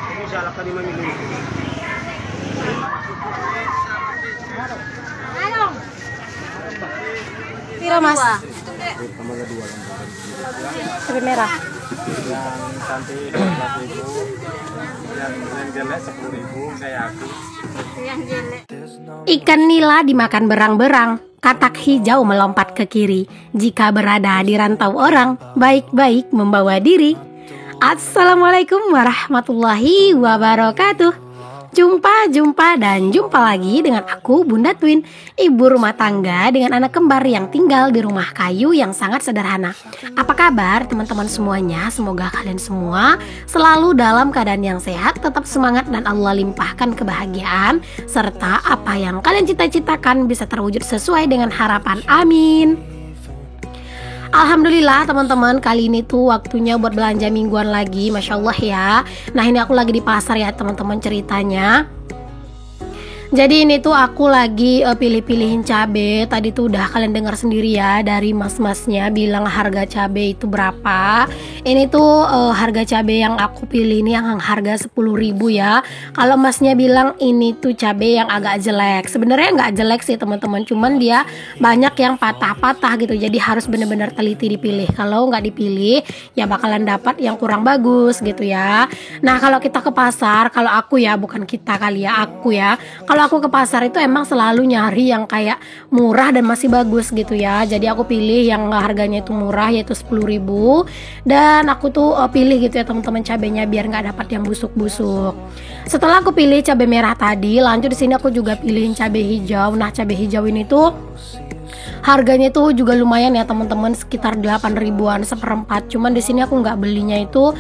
Ini salak ka 5 milyon. Pira mas? Cabai merah. Yang cantik 12.000, yang jelek 10.000 saya aku. Ikan nila dimakan berang-berang. Katak hijau melompat ke kiri. Jika berada di rantau orang, baik-baik membawa diri. Assalamualaikum warahmatullahi wabarakatuh. Jumpa lagi dengan aku Bunda Twin, ibu rumah tangga dengan anak kembar yang tinggal di rumah kayu yang sangat sederhana. Apa kabar teman-teman semuanya? Semoga kalian semua selalu dalam keadaan yang sehat, tetap semangat dan Allah limpahkan kebahagiaan serta apa yang kalian cita-citakan bisa terwujud sesuai dengan harapan. Amin. Alhamdulillah teman-teman, kali ini tuh waktunya buat belanja mingguan lagi, Masya Allah ya. Nah ini aku lagi di pasar ya teman-teman ceritanya. Jadi ini tuh aku lagi pilih-pilihin cabe. Tadi tuh udah kalian dengar sendiri ya dari mas-masnya bilang harga cabe itu berapa. Ini tuh harga cabe yang aku pilih ini yang harga 10.000 ya. Kalau masnya bilang ini tuh cabe yang agak jelek. Sebenarnya nggak jelek sih teman-teman, cuman dia banyak yang patah-patah gitu. Jadi harus bener-bener teliti dipilih. Kalau nggak dipilih ya bakalan dapat yang kurang bagus gitu ya. Nah kalau kita ke pasar, kalau aku ya, bukan kita kali ya, aku ya. Kalau aku ke pasar itu emang selalu nyari yang kayak murah dan masih bagus gitu ya. Jadi aku pilih yang harganya itu murah, yaitu 10.000. Dan aku tuh pilih gitu ya teman-teman cabenya biar nggak dapat yang busuk-busuk. Setelah aku pilih cabai merah tadi, lanjut di sini aku juga pilihin cabai hijau. Nah cabai hijau ini tuh harganya tuh juga lumayan ya teman-teman, sekitar 8.000-an seperempat. Cuman di sini aku nggak belinya itu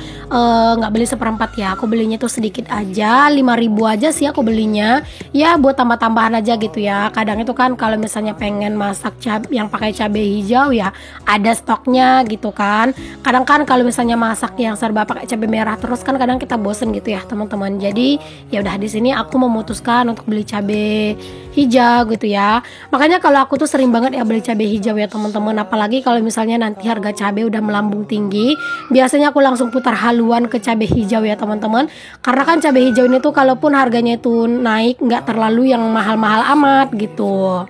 nggak beli seperempat ya, aku belinya tuh sedikit aja, 5.000 aja sih aku belinya. Ya buat tambah-tambahan aja gitu ya. Kadang itu kan kalau misalnya pengen masak yang pakai cabai hijau ya ada stoknya gitu kan. Kadang kan kalau misalnya masak yang serba pakai cabai merah terus kan kadang kita bosen gitu ya teman-teman. Jadi ya udah di sini aku memutuskan untuk beli cabai hijau gitu ya. Makanya kalau aku tuh sering banget ya beli cabai hijau ya teman-teman, apalagi kalau misalnya nanti harga cabai udah melambung tinggi, biasanya aku langsung putar haluan ke cabai hijau ya teman-teman. Karena kan cabai hijau ini tuh kalaupun harganya itu naik nggak terlalu yang mahal-mahal amat gitu.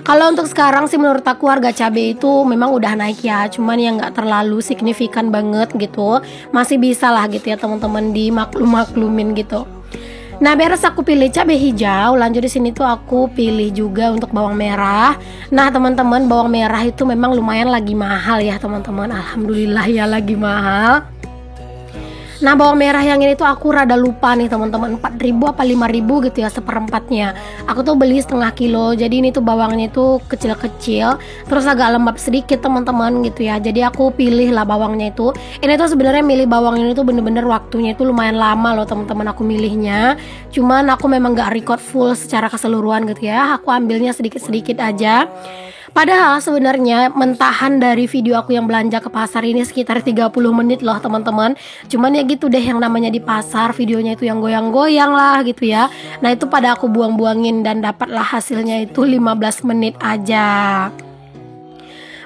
Kalau untuk sekarang sih menurut aku harga cabai itu memang udah naik ya, cuman yang nggak terlalu signifikan banget gitu, masih bisa lah gitu ya teman-teman dimaklum-maklumin gitu. Nah beres aku pilih cabai hijau, lanjut di sini tuh aku pilih juga untuk bawang merah. Nah teman-teman, bawang merah itu memang lumayan lagi mahal ya teman-teman. Alhamdulillah ya lagi mahal. Nah bawang merah yang ini tuh aku rada lupa nih teman-teman, 4.000 apa 5.000 gitu ya seperempatnya. Aku tuh beli setengah kilo, jadi ini tuh bawangnya itu kecil-kecil, terus agak lembab sedikit teman-teman gitu ya. Jadi aku pilih lah bawangnya itu. Ini tuh sebenarnya milih bawang ini tuh bener-bener waktunya itu lumayan lama loh teman-teman aku milihnya. Cuman aku memang gak record full secara keseluruhan gitu ya, aku ambilnya sedikit-sedikit aja. Padahal sebenarnya mentahan dari video aku yang belanja ke pasar ini sekitar 30 menit loh teman-teman. Cuman ya gitu deh, yang namanya di pasar videonya itu yang goyang-goyang lah gitu ya. Nah itu pada aku buang-buangin dan dapatlah hasilnya itu 15 menit aja.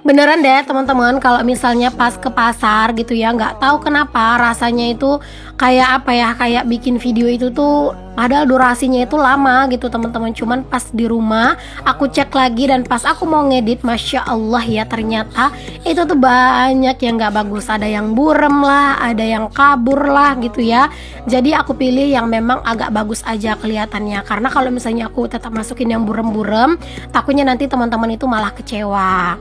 Beneran deh teman-teman, kalau misalnya pas ke pasar gitu ya, nggak tahu kenapa rasanya itu kayak apa ya, kayak bikin video itu tuh padahal durasinya itu lama gitu teman-teman. Cuman pas di rumah aku cek lagi dan pas aku mau ngedit, Masya Allah ya, ternyata itu tuh banyak yang nggak bagus. Ada yang burem lah, ada yang kabur lah gitu ya. Jadi aku pilih yang memang agak bagus aja kelihatannya, karena kalau misalnya aku tetap masukin yang burem-burem, takutnya nanti teman-teman itu malah kecewa.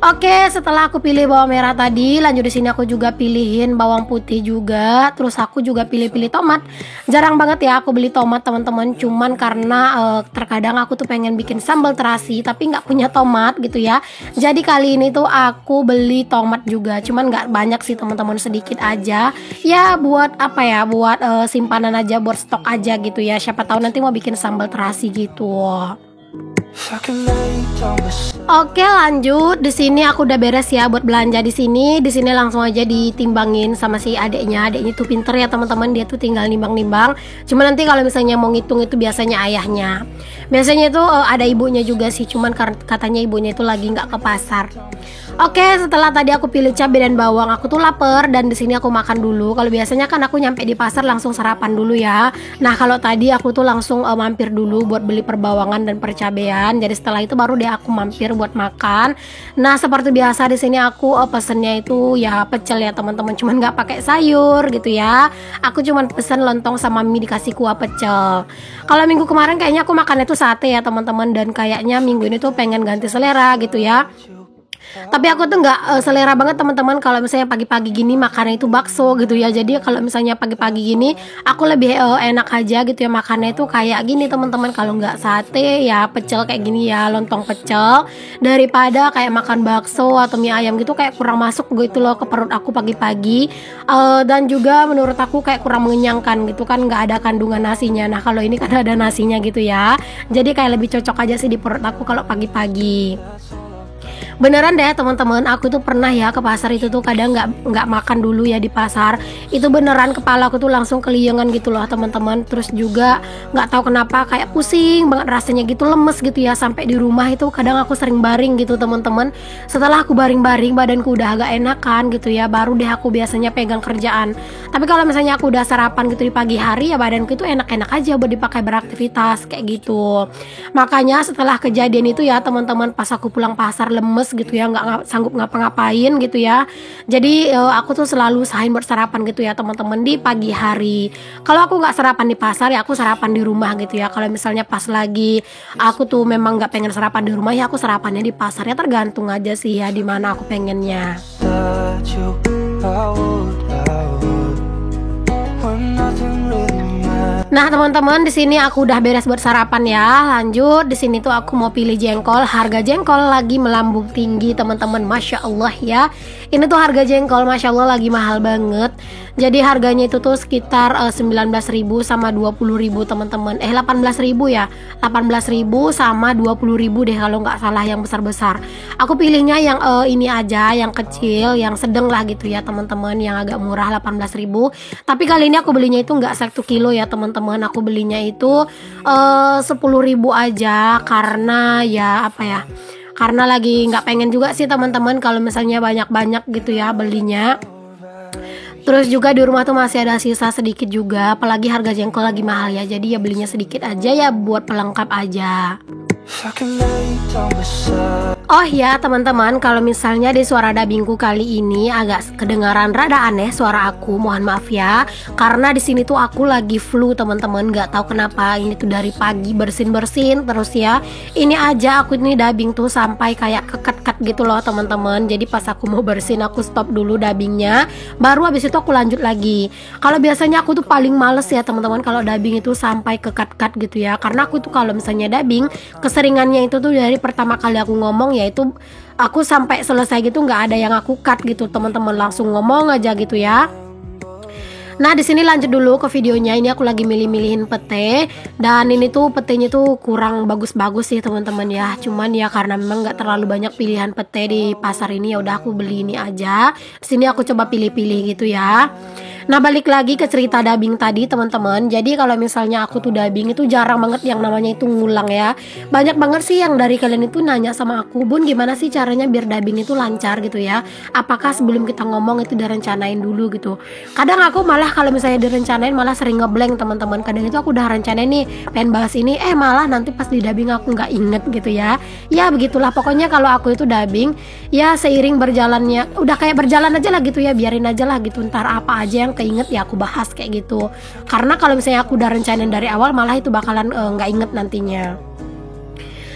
Oke, setelah aku pilih bawang merah tadi, lanjut di sini aku juga pilihin bawang putih juga. Terus aku juga pilih-pilih tomat. Jarang banget ya aku beli tomat teman-teman, cuman karena terkadang aku tuh pengen bikin sambal terasi tapi nggak punya tomat gitu ya. Jadi kali ini tuh aku beli tomat juga, cuman nggak banyak sih teman-teman, sedikit aja. Ya buat apa ya, buat simpanan aja, buat stok aja gitu ya. Siapa tahu nanti mau bikin sambal terasi gitu. Oke, lanjut. Di sini aku udah beres ya buat belanja di sini. Di sini langsung aja ditimbangin sama si adeknya. Adeknya tuh pinter ya teman-teman, dia tuh tinggal nimbang-nimbang. Cuma nanti kalau misalnya mau ngitung itu biasanya ayahnya. Biasanya itu ada ibunya juga sih, cuman katanya ibunya itu lagi nggak ke pasar. Oke, setelah tadi aku pilih cabai dan bawang, aku tuh lapar dan di sini aku makan dulu. Kalau biasanya kan aku nyampe di pasar langsung sarapan dulu ya. Nah, kalau tadi aku tuh langsung mampir dulu buat beli perbawangan dan percabean. Jadi setelah itu baru deh aku mampir buat makan. Nah, seperti biasa di sini aku pesennya itu ya pecel ya teman-teman, cuman nggak pakai sayur gitu ya. Aku cuman pesen lontong sama mie dikasih kuah pecel. Kalau minggu kemarin kayaknya aku makan itu sate ya teman-teman, dan kayaknya minggu ini tuh pengen ganti selera gitu ya. Tapi aku tuh nggak selera banget teman-teman kalau misalnya pagi-pagi gini makannya itu bakso gitu ya. Jadi kalau misalnya pagi-pagi gini aku lebih enak aja gitu ya makannya itu kayak gini teman-teman. Kalau nggak sate ya pecel kayak gini ya, lontong pecel, daripada kayak makan bakso atau mie ayam gitu, kayak kurang masuk gitu loh ke perut aku pagi-pagi. Dan juga menurut aku kayak kurang mengenyangkan gitu kan, nggak ada kandungan nasinya. Nah kalau ini kan ada nasinya gitu ya, jadi kayak lebih cocok aja sih di perut aku kalau pagi-pagi. Beneran deh teman-teman, aku tuh pernah ya ke pasar itu tuh kadang nggak makan dulu ya di pasar. Itu beneran kepala aku tuh langsung keliengan gitu loh teman-teman. Terus juga nggak tahu kenapa kayak pusing banget rasanya gitu, lemes gitu ya. Sampai di rumah itu kadang aku sering baring gitu teman-teman. Setelah aku baring-baring badanku udah agak enakan gitu ya, baru deh aku biasanya pegang kerjaan. Tapi kalau misalnya aku udah sarapan gitu di pagi hari ya badanku itu enak-enak aja buat dipakai beraktivitas kayak gitu. Makanya setelah kejadian itu ya teman-teman, pas aku pulang pasar lemes gitu ya, nggak sanggup ngapa-ngapain gitu ya. Jadi aku tuh selalu usahain buat sarapan gitu ya teman-teman di pagi hari. Kalau aku nggak sarapan di pasar ya aku sarapan di rumah gitu ya. Kalau misalnya pas lagi aku tuh memang nggak pengen sarapan di rumah ya aku sarapannya di pasar, ya tergantung aja sih ya di mana aku pengennya. Nah teman-teman, di sini aku udah beres buat sarapan ya. Lanjut, di sini tuh aku mau pilih jengkol. Harga jengkol lagi melambung tinggi teman-teman, masya Allah ya. Ini tuh harga jengkol masya Allah lagi mahal banget. Jadi harganya itu tuh sekitar 19.000 sama 20.000 teman-teman. 18.000 ya, 18.000 sama 20.000 deh kalau nggak salah, yang besar-besar. Aku pilihnya yang ini aja, yang kecil, yang sedang lah gitu ya teman-teman, yang agak murah 18.000. Tapi kali ini aku belinya itu nggak 1 kilo ya teman-teman. Aku belinya itu 10.000 aja, karena ya apa ya, karena lagi nggak pengen juga sih teman-teman kalau misalnya banyak-banyak gitu ya belinya. Terus juga di rumah tuh masih ada sisa sedikit juga, apalagi harga jengkol lagi mahal ya. Jadi ya belinya sedikit aja ya buat pelengkap aja. Oh ya teman-teman, kalau misalnya di suara dubbingku kali ini agak kedengaran rada aneh suara aku, mohon maaf ya. Karena di sini tuh aku lagi flu teman-teman, nggak tahu kenapa. Ini tuh dari pagi bersin-bersin terus ya. Ini aja aku ini dubbing tuh sampai kayak kekat-kat gitu loh teman-teman. Jadi pas aku mau bersin aku stop dulu dubbingnya, baru habis itu aku lanjut lagi. Kalau biasanya aku tuh paling males ya teman-teman kalau dubbing itu sampai kekat-kat gitu ya. Karena aku tuh kalau misalnya dubbing, keseringannya itu tuh dari pertama kali aku ngomong yaitu aku sampai selesai gitu nggak ada yang aku cut gitu teman-teman, langsung ngomong aja gitu ya. Nah di sini lanjut dulu ke videonya. Ini aku lagi milih-milihin pete, dan ini tuh petenya tuh kurang bagus-bagus sih teman-teman ya. Cuman ya karena memang nggak terlalu banyak pilihan pete di pasar ini, ya udah aku beli ini aja. Di sini aku coba pilih-pilih gitu ya. Nah balik lagi ke cerita dubbing tadi teman-teman. Jadi kalau misalnya aku tuh dubbing itu jarang banget yang namanya itu ngulang ya. Banyak banget sih yang dari kalian itu nanya sama aku, Bun gimana sih caranya biar dubbing itu lancar gitu ya, apakah sebelum kita ngomong itu direncanain dulu gitu. Kadang aku malah kalau misalnya direncanain malah sering ngeblank teman-teman. Kadang itu aku udah rencanain nih pengen bahas ini, malah nanti pas di dubbing aku nggak inget gitu ya. Ya begitulah pokoknya kalau aku itu dubbing ya seiring berjalannya, udah kayak berjalan aja lah gitu ya, biarin aja lah gitu, ntar apa aja yang keinget ya aku bahas kayak gitu. Karena kalau misalnya aku udah rencanain dari awal malah itu bakalan nggak inget nantinya.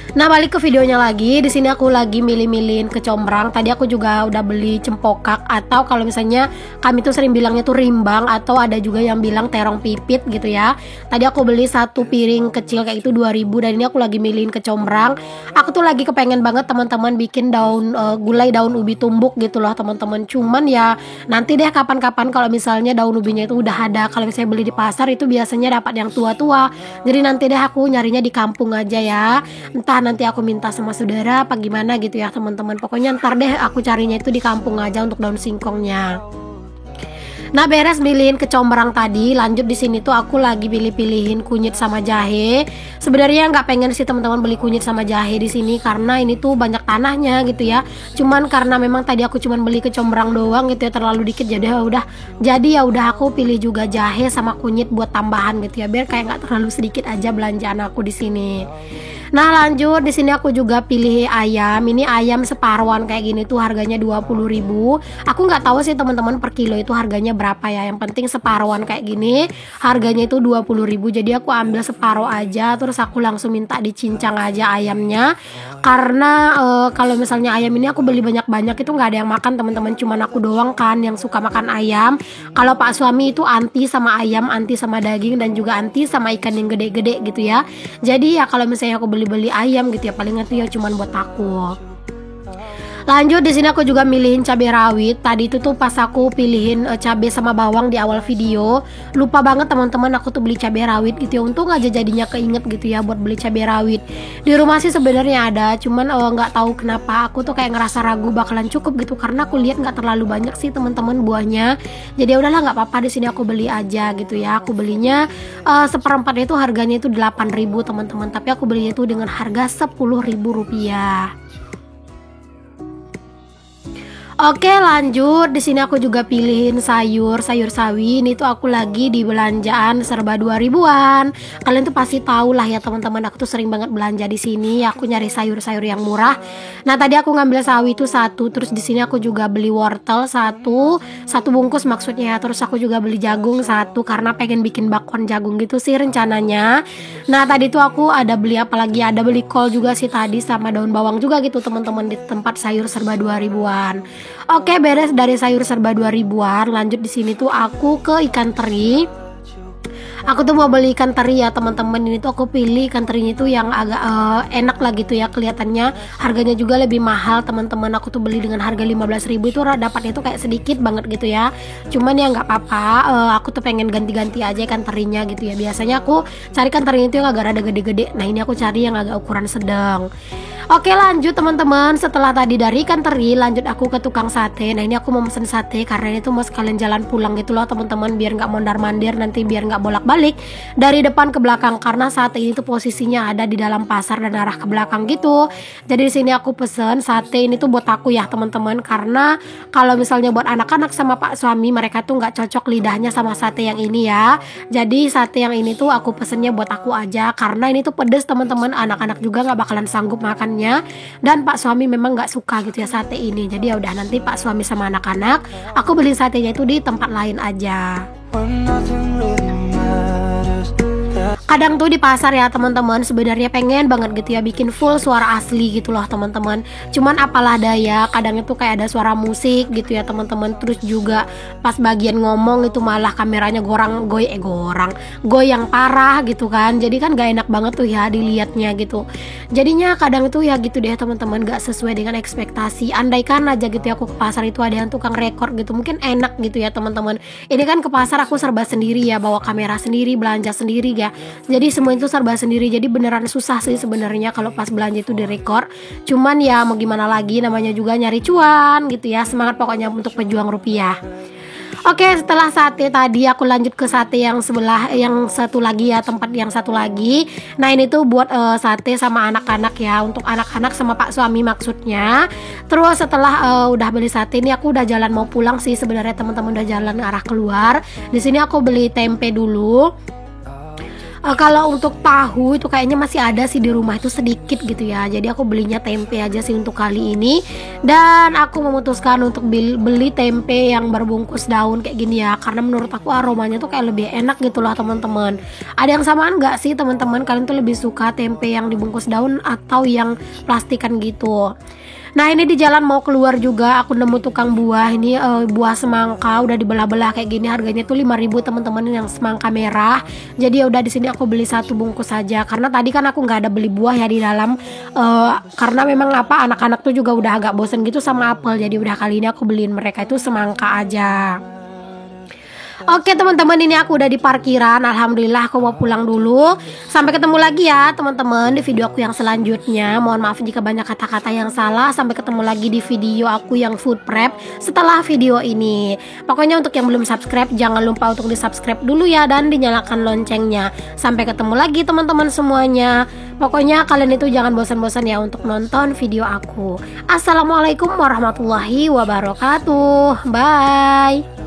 Nah balik ke videonya lagi, di sini aku lagi milih-milihin kecombrang. Tadi aku juga udah beli cempokak, atau kalau misalnya kami tuh sering bilangnya tuh rimbang, atau ada juga yang bilang terong pipit gitu ya. Tadi aku beli 1 piring kecil kayak itu 2.000, dan ini aku lagi milihin kecombrang. Aku tuh lagi kepengen banget teman-teman bikin daun gulai daun ubi tumbuk gitu loh teman-teman. Cuman ya nanti deh kapan-kapan kalau misalnya daun ubinya itu udah ada. Kalau misalnya beli di pasar itu biasanya dapat yang tua-tua. Jadi nanti deh aku nyarinya di kampung aja ya. Entah nanti aku minta sama saudara apa gimana gitu ya teman-teman. Pokoknya ntar deh aku carinya itu di kampung aja untuk daun singkongnya. Nah, beres milihin kecombrang tadi, lanjut di sini tuh aku lagi pilih-pilihin kunyit sama jahe. Sebenarnya nggak pengen sih teman-teman beli kunyit sama jahe di sini karena ini tuh banyak tanahnya gitu ya. Cuman karena memang tadi aku cuman beli kecombrang doang gitu ya, terlalu dikit jadi ya udah aku pilih juga jahe sama kunyit buat tambahan gitu ya, biar kayak nggak terlalu sedikit aja belanjaan aku di sini. Nah, lanjut di sini aku juga pilih ayam. Ini ayam separuhan kayak gini tuh harganya 20.000. Aku nggak tahu sih teman-teman per kilo itu harganya berapa ya. Yang penting separuhan kayak gini harganya itu 20.000. Jadi aku ambil separuh aja, terus aku langsung minta dicincang aja ayamnya. Karena kalau misalnya ayam ini aku beli banyak-banyak itu nggak ada yang makan teman-teman, cuman aku doang kan yang suka makan ayam. Kalau Pak suami itu anti sama ayam, anti sama daging, dan juga anti sama ikan yang gede-gede gitu ya. Jadi ya kalau misalnya aku beli ayam gitu ya, paling ngerti ya cuman buat aku. Lanjut di sini aku juga milihin cabai rawit. Tadi itu tuh pas aku pilihin cabai sama bawang di awal video, lupa banget teman-teman aku tuh beli cabai rawit gitu ya. Untung aja jadinya keinget gitu ya buat beli cabai rawit. Di rumah sih sebenarnya ada, cuman nggak tahu kenapa aku tuh kayak ngerasa ragu bakalan cukup gitu karena aku lihat nggak terlalu banyak sih teman-teman buahnya. Jadi udahlah nggak apa-apa, di sini aku beli aja gitu ya. Aku belinya seperempatnya itu harganya itu 8.000 teman-teman, tapi aku belinya itu dengan harga 10.000 rupiah. Oke, lanjut di sini aku juga pilihin sayur sawi. Ini tuh aku lagi di belanjaan serba 2000-an. Kalian tuh pasti tahu lah ya teman-teman, aku tuh sering banget belanja di sini. Aku nyari sayur-sayur yang murah. Nah, tadi aku ngambil sawi itu satu, terus di sini aku juga beli wortel satu bungkus maksudnya. Terus aku juga beli jagung satu karena pengen bikin bakwan jagung gitu sih rencananya. Nah, tadi tuh aku ada beli apa lagi? Ada beli kol juga sih tadi sama daun bawang juga gitu teman-teman di tempat sayur serba 2000-an. Oke, beres dari sayur serba 2000-an. Lanjut di sini tuh aku ke ikan teri. Aku tuh mau beli ikan teri ya teman-teman. Ini tuh aku pilih ikan terinya tuh yang agak enak lah gitu ya kelihatannya. Harganya juga lebih mahal teman-teman. Aku tuh beli dengan harga 15.000 itu dapatnya tuh kayak sedikit banget gitu ya. Cuman ya nggak apa-apa. Aku tuh pengen ganti-ganti aja ikan terinya gitu ya. Biasanya aku cari ikan terinya tuh yang agak rada gede-gede. Nah, ini aku cari yang agak ukuran sedang. Oke, lanjut teman-teman. Setelah tadi dari ikan teri, lanjut aku ke tukang sate. Nah, ini aku mau pesen sate karena ini tuh mau sekalian jalan pulang gitu loh teman-teman, biar nggak mondar-mandir, nanti biar nggak bolak-balik dari depan ke belakang karena sate ini tuh posisinya ada di dalam pasar dan arah ke belakang gitu. Jadi di sini aku pesen sate ini tuh buat aku ya teman-teman, karena kalau misalnya buat anak-anak sama Pak suami, mereka tuh nggak cocok lidahnya sama sate yang ini ya. Jadi sate yang ini tuh aku pesennya buat aku aja karena ini tuh pedes teman-teman, anak-anak juga nggak bakalan sanggup makannya. Dan Pak suami memang nggak suka gitu ya sate ini. Jadi ya udah, nanti Pak suami sama anak-anak aku beli satenya itu di tempat lain aja. Kadang tuh di pasar ya teman-teman sebenarnya pengen banget gitu ya bikin full suara asli gitu loh teman-teman. Cuman apalah daya, kadang itu kayak ada suara musik gitu ya teman-teman. Terus juga pas bagian ngomong itu malah kameranya goyang parah gitu kan. Jadi kan gak enak banget tuh ya dilihatnya gitu. Jadinya kadang itu ya gitu deh teman-teman, gak sesuai dengan ekspektasi. Andaikan aja gitu ya aku ke pasar itu ada yang tukang rekor gitu, mungkin enak gitu ya teman-teman. Ini kan ke pasar aku serba sendiri ya, bawa kamera sendiri, belanja sendiri ya. Jadi semua itu serba sendiri. Jadi beneran susah sih sebenarnya kalau pas belanja itu direkor. Cuman ya mau gimana lagi, namanya juga nyari cuan gitu ya. Semangat pokoknya untuk pejuang rupiah. Oke, setelah sate tadi aku lanjut ke sate yang sebelah, yang satu lagi ya, tempat yang satu lagi. Nah, ini tuh buat sate sama anak-anak ya, untuk anak-anak sama Pak suami maksudnya. Terus setelah udah beli sate ini aku udah jalan mau pulang sih sebenarnya teman-teman, udah jalan arah keluar. Di sini aku beli tempe dulu. Kalau untuk tahu itu kayaknya masih ada sih di rumah itu sedikit gitu ya. Jadi aku belinya tempe aja sih untuk kali ini. Dan aku memutuskan untuk beli tempe yang berbungkus daun kayak gini ya, karena menurut aku aromanya tuh kayak lebih enak gitu loh teman-teman. Ada yang samaan nggak sih teman-teman? Kalian tuh lebih suka tempe yang dibungkus daun atau yang plastikan gitu? Nah, ini di jalan mau keluar juga aku nemu tukang buah. Ini buah semangka udah dibelah-belah kayak gini, harganya tuh 5.000 teman-teman, yang semangka merah. Jadi ya udah, di sini aku beli satu bungkus saja karena tadi kan aku nggak ada beli buah ya di dalam, karena memang anak-anak tuh juga udah agak bosen gitu sama apel. Jadi udah kali ini aku beliin mereka itu semangka aja. Oke teman-teman, ini aku udah di parkiran. Alhamdulillah aku mau pulang dulu. Sampai ketemu lagi ya teman-teman di video aku yang selanjutnya. Mohon maaf jika banyak kata-kata yang salah. Sampai ketemu lagi di video aku yang food prep setelah video ini. Pokoknya untuk yang belum subscribe, jangan lupa untuk di subscribe dulu ya, dan dinyalakan loncengnya. Sampai ketemu lagi teman-teman semuanya. Pokoknya kalian itu jangan bosan-bosan ya untuk nonton video aku. Assalamualaikum warahmatullahi wabarakatuh. Bye.